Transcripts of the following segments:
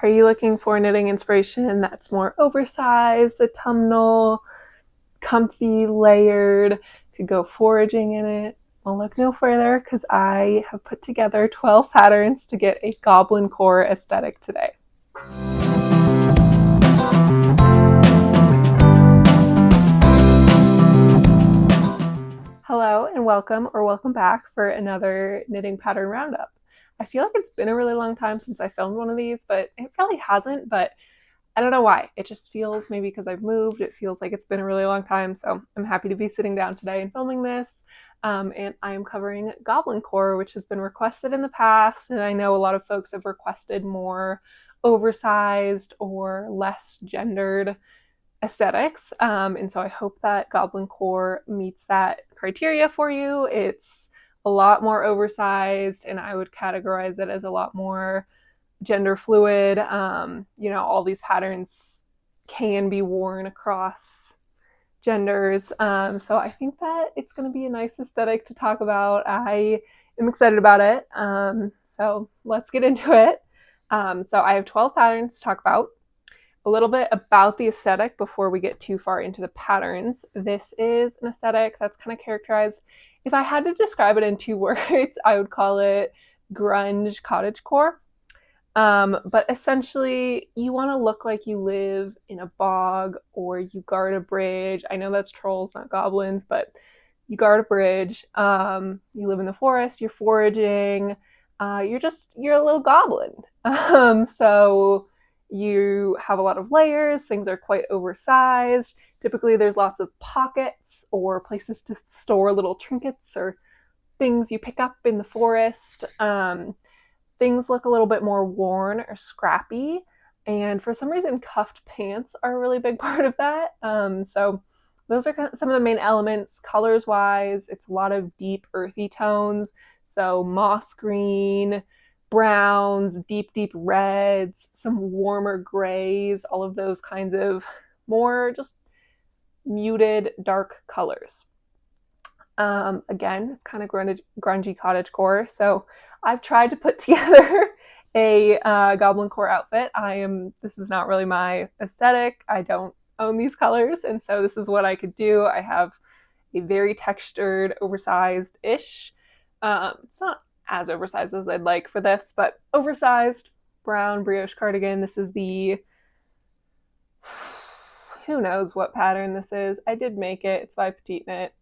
Are you looking for knitting inspiration that's more oversized, autumnal, comfy, layered, could go foraging in it? Well, look no further because I have put together 12 patterns to get a goblin core aesthetic today. Hello and welcome back for another knitting pattern roundup. I feel like it's been a really long time since I filmed one of these, but it really hasn't, but I don't know why. It just feels, maybe because I've moved, it feels like it's been a really long time. So I'm happy to be sitting down today and filming this. And I am covering goblin core, which has been requested in the past. And I know a lot of folks have requested more oversized or less gendered aesthetics. And so I hope that goblin core meets that criteria for you. It's a lot more oversized, and I would categorize it as a lot more gender fluid. All these patterns can be worn across genders. So I think that it's going to be a nice aesthetic to talk about. I am excited about it. So let's get into it. So I have 12 patterns to talk about. A little bit about the aesthetic before we get too far into the patterns. This is an aesthetic that's kind of characterized, if I had to describe it in 2 words, I would call it grunge cottagecore. But essentially, you want to look like you live in a bog or you guard a bridge. I know that's trolls, not goblins, but you guard a bridge. You live in the forest, you're foraging. You're a little goblin. So you have a lot of layers, things are quite oversized. Typically there's lots of pockets or places to store little trinkets or things you pick up in the forest. Things look a little bit more worn or scrappy, and for some reason cuffed pants are a really big part of that. So those are some of the main elements. Colors wise, it's a lot of deep earthy tones, so moss green, browns, deep reds, some warmer grays, all of those kinds of more just muted dark colors. Again, it's kind of grungy cottagecore. So I've tried to put together a goblin core outfit. This is not really my aesthetic. I don't own these colors, and so this is what I could do. I have a very textured, oversized-ish. It's not as oversized as I'd like for this, but oversized brown brioche cardigan. This is the, who knows what pattern this is. I did make it. It's by Petite Knit.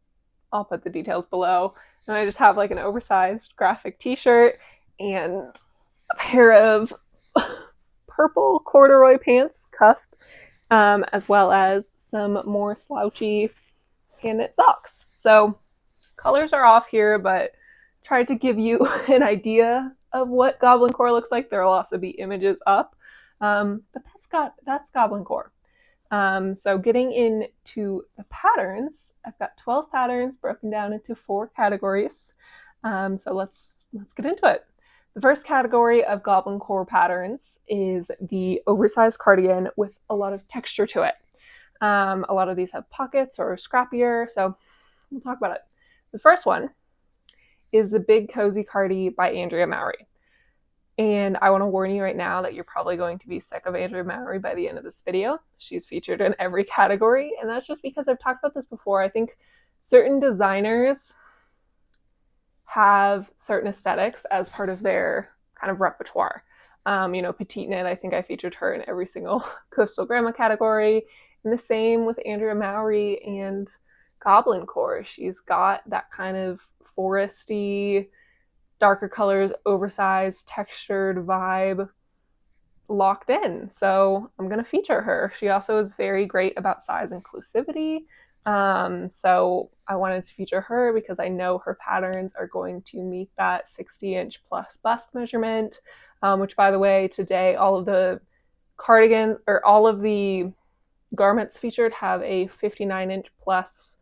I'll put the details below. And I just have like an oversized graphic t-shirt and a pair of purple corduroy pants, cuffed, as well as some more slouchy hand knit socks. So colors are off here, but tried to give you an idea of what goblin core looks like. There will also be images up, but that's goblin core. So getting into the patterns, I've got 12 patterns broken down into 4 categories. So let's get into it. The first category of goblin core patterns is the oversized cardigan with a lot of texture to it. A lot of these have pockets or scrappier, so we'll talk about it. The first one is the Big Cozy Cardi by Emory. And I want to warn you right now that you're probably going to be sick of Emory by the end of this video. She's featured in every category, and that's just because I've talked about this before. I think certain designers have certain aesthetics as part of their kind of repertoire. Petite Knit, I think I featured her in every single Coastal Grandma category. And the same with Emory and Goblin Core. She's got that kind of foresty, darker colors, oversized, textured vibe locked in. So I'm going to feature her. She also is very great about size inclusivity. So I wanted to feature her because I know her patterns are going to meet that 60-inch plus bust measurement, which, by the way, today all of the cardigan or all of the garments featured have a 59-inch plus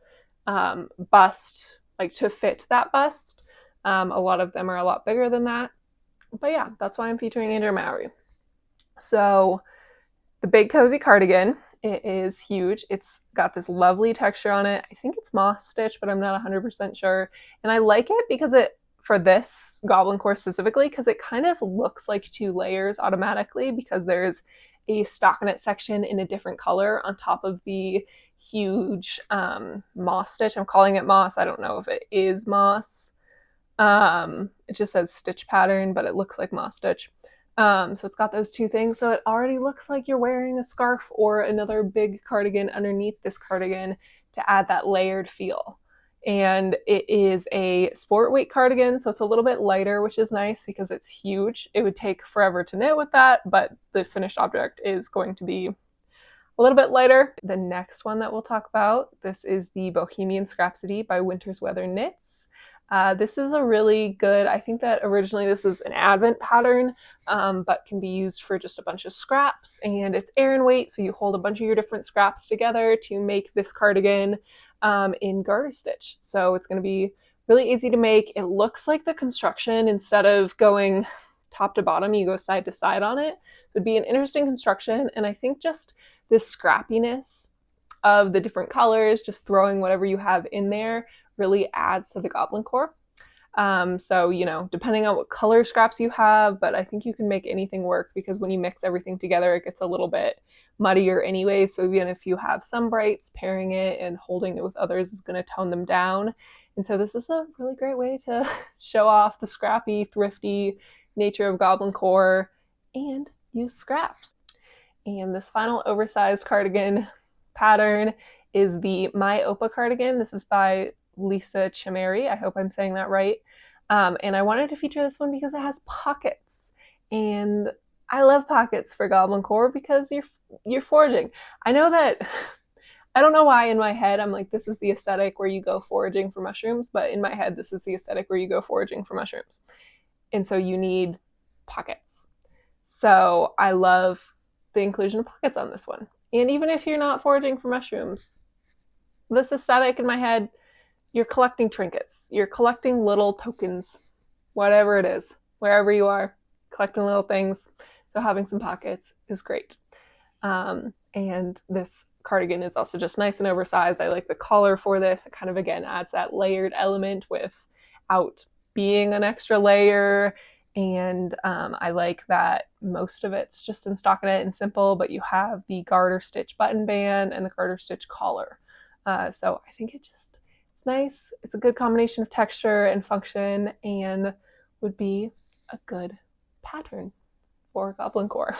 bust, like to fit that bust. A lot of them are a lot bigger than that. But yeah, that's why I'm featuring Emory. So the Big Cozy Cardigan, it is huge. It's got this lovely texture on it. I think it's moss stitch, but I'm not 100% sure. And I like it because it for this goblin core specifically, because it kind of looks like 2 layers automatically, because there's a stockinette section in a different color on top of the huge moss stitch. I'm calling it moss. I don't know if it is moss. It just says stitch pattern, but it looks like moss stitch. So it's got those 2 things. So it already looks like you're wearing a scarf or another big cardigan underneath this cardigan to add that layered feel. And it is a sport weight cardigan, so it's a little bit lighter, which is nice because it's huge. It would take forever to knit with that, but the finished object is going to be a little bit lighter. The next one that we'll talk about, this is the Bohemian Scrapsody by Winter's Weather Knits. This is a really good, I think that originally this is an advent pattern, but can be used for just a bunch of scraps, and it's Aran weight, so you hold a bunch of your different scraps together to make this cardigan in garter stitch. So it's going to be really easy to make. It looks like the construction, instead of going top to bottom, you go side to side on it. It would be an interesting construction, and I think just this scrappiness of the different colors, just throwing whatever you have in there, really adds to the goblin core. So, you know, depending on what color scraps you have, but I think you can make anything work, because when you mix everything together, it gets a little bit muddier anyway. So even if you have some brights, pairing it and holding it with others is going to tone them down. And so this is a really great way to show off the scrappy, thrifty nature of goblin core and use scraps. And this final oversized cardigan pattern is the My Opa cardigan. This is by Lisa Chimeri. I hope I'm saying that right. And I wanted to feature this one because it has pockets, and I love pockets for goblin core because you're foraging. I know that I don't know why in my head I'm like, this is the aesthetic where you go foraging for mushrooms, but in my head this is the aesthetic where you go foraging for mushrooms, and so you need pockets. So I love the inclusion of pockets on this one. And even if you're not foraging for mushrooms, this aesthetic in my head, you're collecting trinkets. You're collecting little tokens, whatever it is, wherever you are, collecting little things. So having some pockets is great. And this cardigan is also just nice and oversized. I like the collar for this. It kind of, again, adds that layered element without being an extra layer. And I like that most of it's just in stockinette and simple, but you have the garter stitch button band and the garter stitch collar. So I think it's nice. It's a good combination of texture and function, and would be a good pattern for goblin core.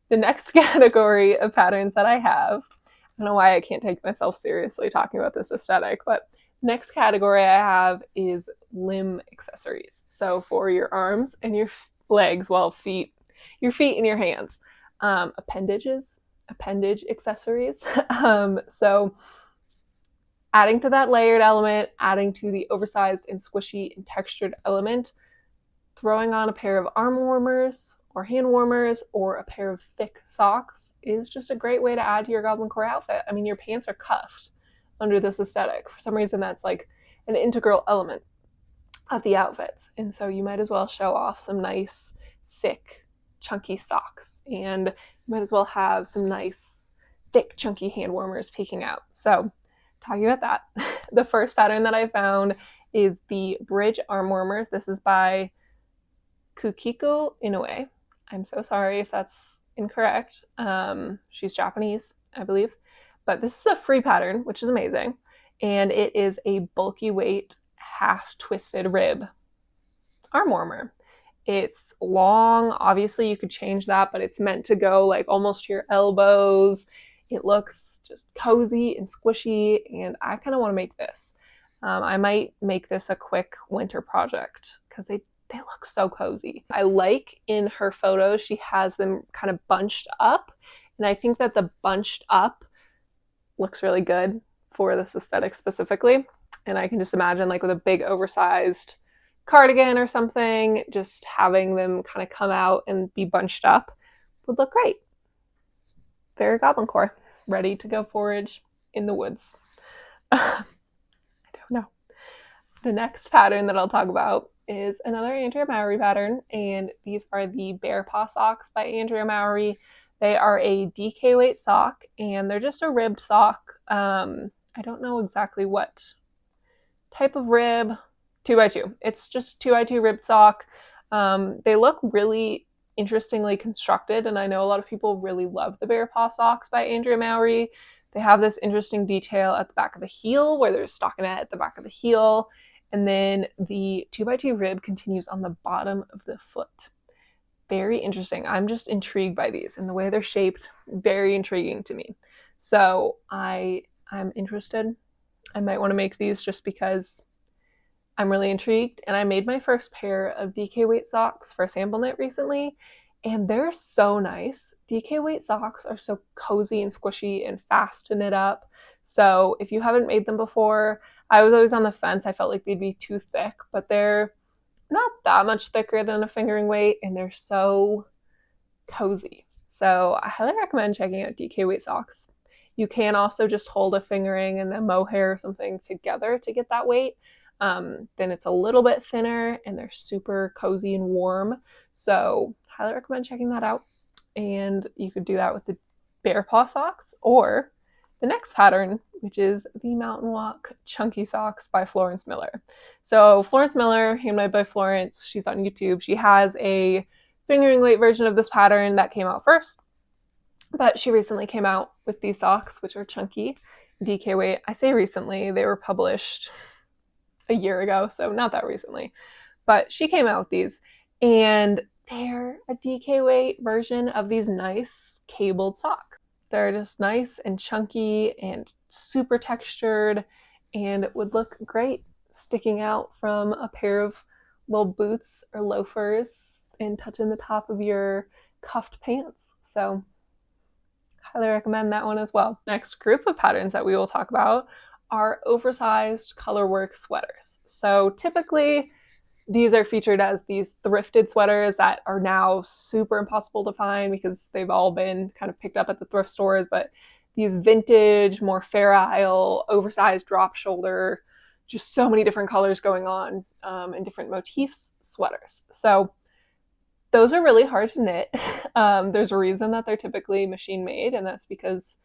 The next category of patterns that I have, I don't know why I can't take myself seriously talking about this aesthetic, but next category I have is limb accessories. So for your arms and your legs, well, feet, your feet and your hands. Appendage accessories. So adding to that layered element, adding to the oversized and squishy and textured element, throwing on a pair of arm warmers or hand warmers or a pair of thick socks is just a great way to add to your goblin core outfit. I mean, your pants are cuffed under this aesthetic. For some reason, that's like an integral element of the outfits. And so you might as well show off some nice, thick, chunky socks. And you might as well have some nice, thick, chunky hand warmers peeking out. So talking about that, the first pattern that I found is the bridge arm warmers. This is by Kukiko Inoue. I'm so sorry if that's incorrect. She's Japanese, I believe. But this is a free pattern, which is amazing. And it is a bulky weight, half twisted rib arm warmer. It's long. Obviously, you could change that, but it's meant to go like almost to your elbows. It looks just cozy and squishy, and I kind of want to make this. I might make this a quick winter project because they look so cozy. I like in her photos, she has them kind of bunched up, and I think that the bunched up looks really good for this aesthetic specifically. And I can just imagine like with a big oversized cardigan or something, just having them kind of come out and be bunched up would look great. Very goblin core, ready to go forage in the woods. I don't know. The next pattern that I'll talk about is another Andrea Mowry pattern, and these are the Bear Paw socks by Andrea Mowry. They are a DK weight sock, and they're just a ribbed sock. I don't know exactly what type of rib, 2x2. It's just 2x2 ribbed sock. They look really interestingly constructed, and I know a lot of people really love the Bear Paw socks by Andrea Mowry. They have this interesting detail at the back of the heel where there's stockinette at the back of the heel, and then the 2x2 rib continues on the bottom of the foot. Very interesting. I'm just intrigued by these and the way they're shaped. Very intriguing to me. So I'm interested. I might want to make these just because I'm really intrigued. And I made my first pair of DK weight socks for sample knit recently, and they're so nice. DK weight socks are so cozy and squishy and fast to knit up. So if you haven't made them before, I was always on the fence. I felt like they'd be too thick, but they're not that much thicker than a fingering weight, and they're so cozy. So I highly recommend checking out DK weight socks. You can also just hold a fingering and a mohair or something together to get that weight. Then it's a little bit thinner and they're super cozy and warm. So highly recommend checking that out. And you could do that with the Bear Paw socks or the next pattern, which is the Mountain Walk Chunky Socks by Florence Miller. So Florence Miller, handmade by Florence, she's on YouTube. She has a fingering weight version of this pattern that came out first, but she recently came out with these socks, which are chunky, DK weight. I say recently, they were published a year ago, so not that recently, but she came out with these, and they're a DK weight version of these nice cabled socks. They're just nice and chunky and super textured and would look great sticking out from a pair of little boots or loafers and touching the top of your cuffed pants. So highly recommend that one as well. Next group of patterns that we will talk about are oversized colorwork sweaters. So typically these are featured as these thrifted sweaters that are now super impossible to find because they've all been kind of picked up at the thrift stores, but these vintage, more Fair Isle, oversized drop shoulder, just so many different colors going on and different motifs sweaters. So those are really hard to knit. There's a reason that they're typically machine made, and that's because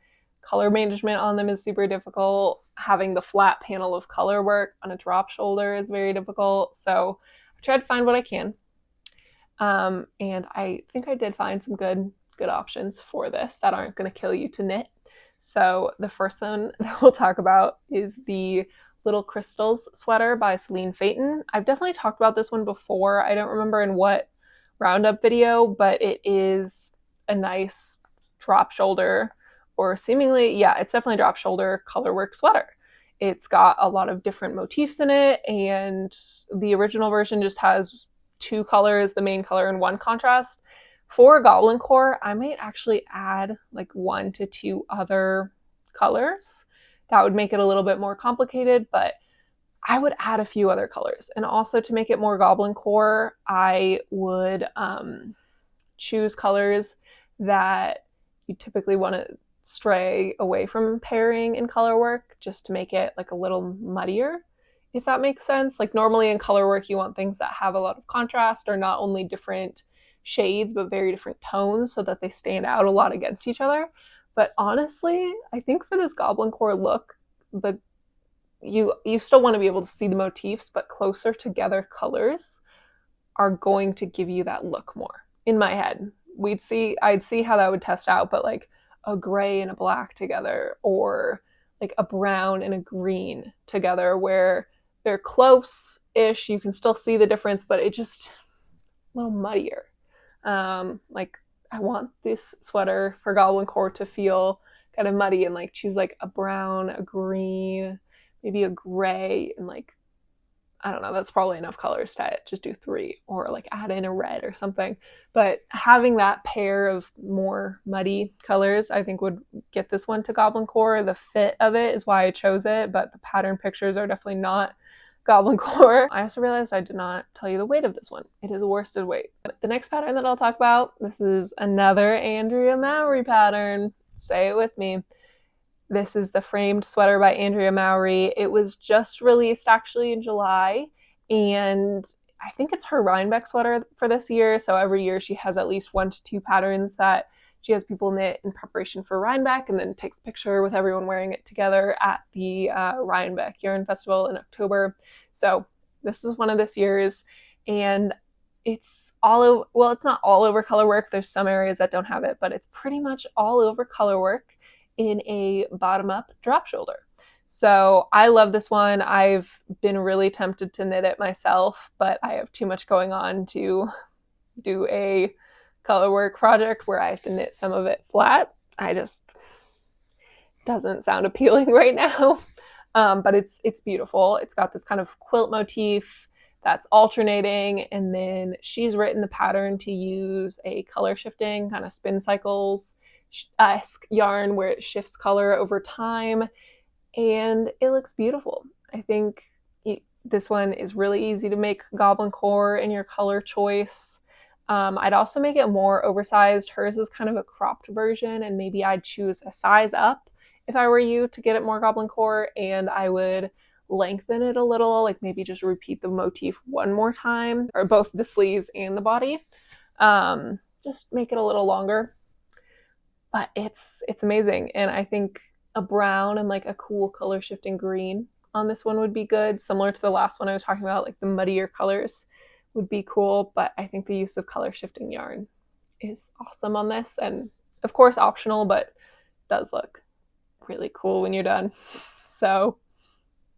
color management on them is super difficult. Having the flat panel of color work on a drop shoulder is very difficult. So I tried to find what I can. And I think I did find some good options for this that aren't going to kill you to knit. So the first one that we'll talk about is the Little Crystals sweater by Celine Phaeton. I've definitely talked about this one before. I don't remember in what roundup video, but it is a nice drop shoulder, or seemingly, yeah, it's definitely drop shoulder colorwork sweater. It's got a lot of different motifs in it, and the original version just has two colors, the main color and one contrast. For Goblin Core, I might actually add like 1 to 2 other colors. That would make it a little bit more complicated, but I would add a few other colors. And also to make it more Goblin Core, I would choose colors that you typically want to stray away from pairing in color work, just to make it like a little muddier, if that makes sense. Like normally in color work, you want things that have a lot of contrast, or not only different shades, but very different tones so that they stand out a lot against each other. But honestly, I think for this Goblin Core look, you still want to be able to see the motifs, but closer together colors are going to give you that look more. In my head, I'd see how that would test out, but like a gray and a black together, or like a brown and a green together, where they're close-ish, you can still see the difference, but it just a little muddier. Like I want this sweater for Goblin Core to feel kind of muddy, and like choose like a brown, a green, maybe a gray, and like, I don't know, that's probably enough colors to just do 3, or like add in a red or something. But having that pair of more muddy colors, I think would get this one to Goblin Core. The fit of it is why I chose it, but the pattern pictures are definitely not Goblin Core. I also realized I did not tell you the weight of this one. It is a worsted weight. The next pattern that I'll talk about, this is another Andrea Mowry pattern. Say it with me. This is the framed sweater by Andrea Mowry. It was just released actually in July, and I think it's her Rhinebeck sweater for this year. So every year she has at least 1 to 2 patterns that she has people knit in preparation for Rhinebeck, and then takes a picture with everyone wearing it together at the Rhinebeck Yarn Festival in October. So This is one of this year's, and it's all over, well, it's not all over Colorwork. There's some areas that don't have it, but it's pretty much all over Colorwork in a bottom-up drop shoulder. So I love this one. I've been really tempted to knit it myself, but I have too much going on to do a Colorwork project where I have to knit some of it flat. I just doesn't sound appealing right now. But it's beautiful. It's got this kind of quilt motif that's alternating, and then she's written the pattern to use a color shifting kind of spin cycles-esque yarn where it shifts color over time, and it looks beautiful. I think this one is really easy to make goblin core in your color choice. I'd also make it more oversized. Hers is kind of a cropped version, and maybe I'd choose a size up if I were you to get it more goblin core, and I would lengthen it a little, like maybe just repeat the motif one more time, or both the sleeves and the body. Just make it a little longer. But it's amazing, and I think a brown and like a cool color shifting green on this one would be good, similar to the last one I was talking about, like the muddier colors would be cool. But I think the use of color shifting yarn is awesome on this, and of course optional, but does look really cool when you're done. So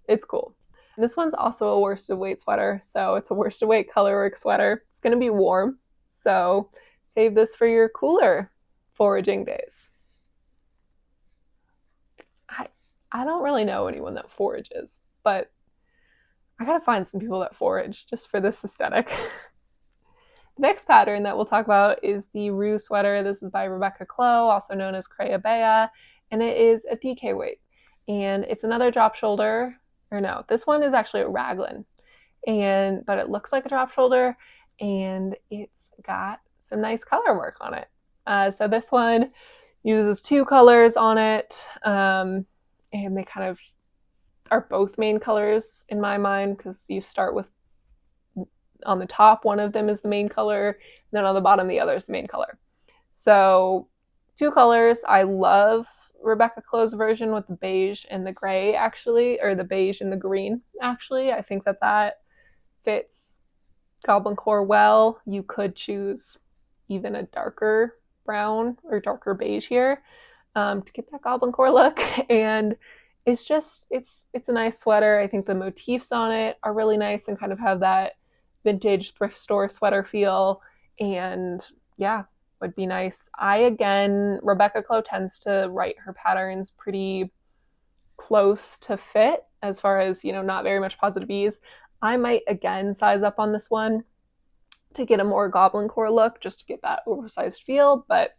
it's cool. And this one's also a worsted weight sweater, so it's a worsted weight Colorwork sweater. It's going to be warm, so save this for your cooler foraging days. I don't really know anyone that forages, but I gotta find some people that forage just for this aesthetic. The next pattern that we'll talk about is the Rue sweater. This is by Rebecca Clow, also known as Crea Bea, and it is a DK weight. And it's another drop shoulder, or no, this one is actually a raglan, but it looks like a drop shoulder, and it's got some nice color work on it. So this one uses two colors on it, and they kind of are both main colors in my mind, because you start with, on the top, one of them is the main color, and then on the bottom, the other is the main color. So two colors. I love Rebecca Clow's version with the beige and the gray, actually, or the beige and the green, actually. I think that fits goblin core well. You could choose even a darker brown or darker beige here to get that goblin core look, and it's a nice sweater. I think the motifs on it are really nice and kind of have that vintage thrift store sweater feel, and yeah, would be nice. Rebecca Clow tends to write her patterns pretty close to fit, as far as, not very much positive ease. I might again size up on this one to get a more goblin core look, just to get that oversized feel, but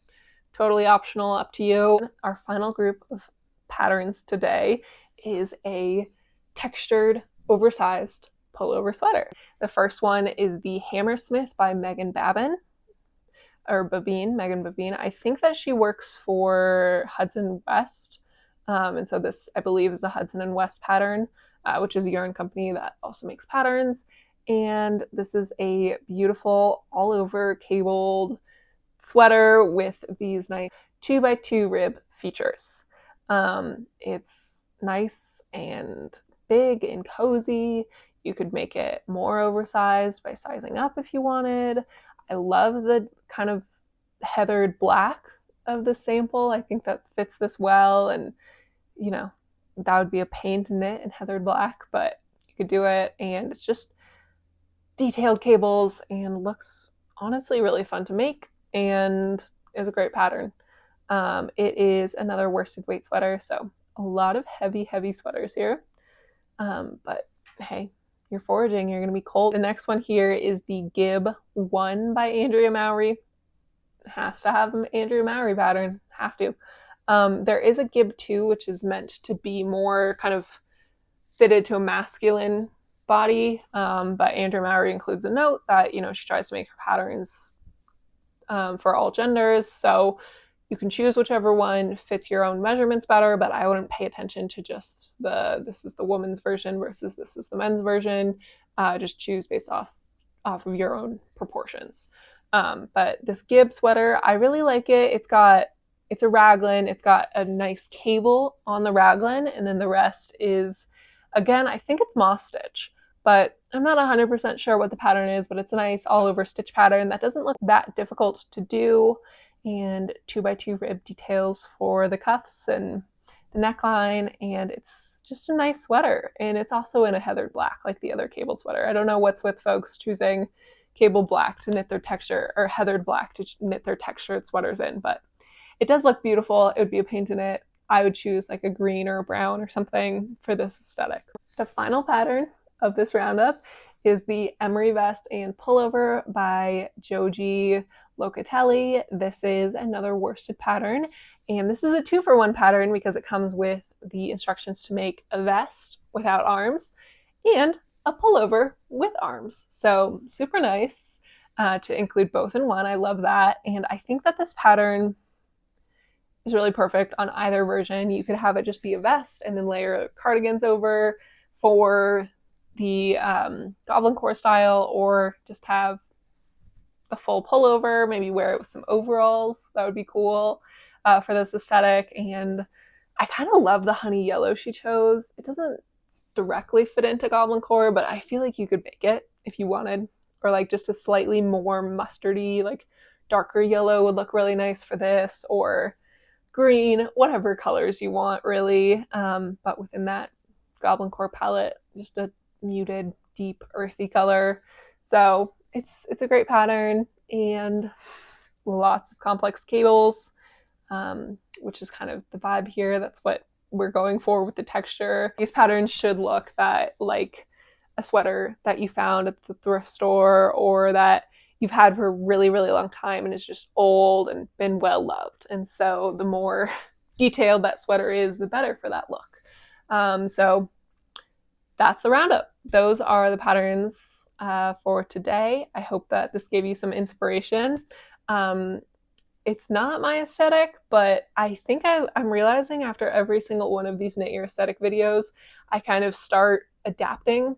totally optional, up to you. Our final group of patterns today is a textured, oversized pullover sweater. The first one is the Hammersmith by Megan Babin. Megan Babine. I think that she works for Hudson West. And so this, I believe, is a Hudson and West pattern, which is a yarn company that also makes patterns. And this is a beautiful all over cabled sweater with these nice 2x2 rib features. It's nice and big and cozy. You could make it more oversized by sizing up if you wanted. I love the kind of heathered black of the sample. I think that fits this well, and that would be a pain to knit in heathered black, but you could do it, and it's just detailed cables and looks honestly really fun to make and is a great pattern. It is another worsted weight sweater, so a lot of heavy sweaters here, but hey, you're foraging, you're going to be cold. The next one here is the Gibb 1 by Andrea Mowry. Has to have an Andrea Mowry pattern. Have to. There is a Gibb 2, which is meant to be more kind of fitted to a masculine body, but Andrea Mowry includes a note that, she tries to make her patterns for all genders. So you can choose whichever one fits your own measurements better, but I wouldn't pay attention to just this is the woman's version versus this is the men's version. Just choose based off of your own proportions. But this Gibb sweater, I really like it. It's a raglan. It's got a nice cable on the raglan, and then the rest is, again, I think it's moss stitch, but I'm not 100% sure what the pattern is, but it's a nice all over stitch pattern that doesn't look that difficult to do. And 2x2 rib details for the cuffs and the neckline, and it's just a nice sweater. And it's also in a heathered black like the other cabled sweater. I don't know what's with folks choosing cabled black to knit their texture, or heathered black to knit their textured sweaters in, but it does look beautiful. It would be a pain to knit. I would choose like a green or a brown or something for this aesthetic. The final pattern of this roundup is the Emory vest and pullover by Joji Locatelli. This is another worsted pattern, and this is a 2-for-1 pattern because it comes with the instructions to make a vest without arms and a pullover with arms. So super nice to include both in one. I love that, and I think that this pattern is really perfect on either version. You could have it just be a vest and then layer cardigans over for the goblin core style, or just have the full pullover, maybe wear it with some overalls. That would be cool for this aesthetic. And I kind of love the honey yellow she chose. It doesn't directly fit into goblin core, but I feel like you could make it if you wanted, or like just a slightly more mustardy, like darker yellow would look really nice for this, or green, whatever colors you want really, but within that goblin core palette, just a muted, deep, earthy color. So it's a great pattern, and lots of complex cables, which is kind of the vibe here. That's what we're going for with the texture. These patterns should look that like a sweater that you found at the thrift store, or that you've had for a really, really long time and is just old and been well loved. And so the more detailed that sweater is, the better for that look. So that's the roundup. Those are the patterns for today. I hope that this gave you some inspiration. It's not my aesthetic, but I think I'm realizing after every single one of these Knit Your Aesthetic videos, I kind of start adapting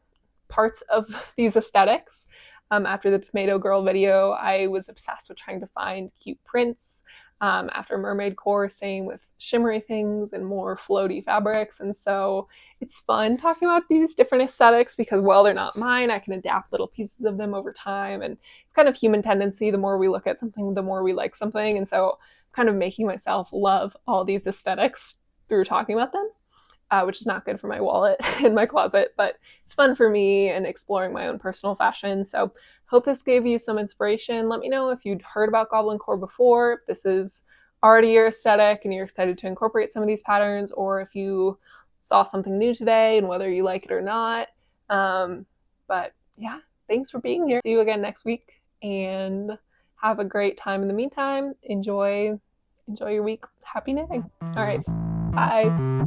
parts of these aesthetics. After the Tomato Girl video, I was obsessed with trying to find cute prints. After Mermaid Core, same with shimmery things and more floaty fabrics. And so it's fun talking about these different aesthetics because while they're not mine, I can adapt little pieces of them over time. And it's kind of human tendency. The more we look at something, the more we like something. And so I'm kind of making myself love all these aesthetics through talking about them. Which is not good for my wallet in my closet, but it's fun for me and exploring my own personal fashion. So hope this gave you some inspiration. Let me know if you'd heard about goblin core before, if this is already your aesthetic and you're excited to incorporate some of these patterns, or if you saw something new today and whether you like it or not. But yeah, thanks for being here. See you again next week, and have a great time in the meantime. Enjoy your week. Happy knitting. All right, bye.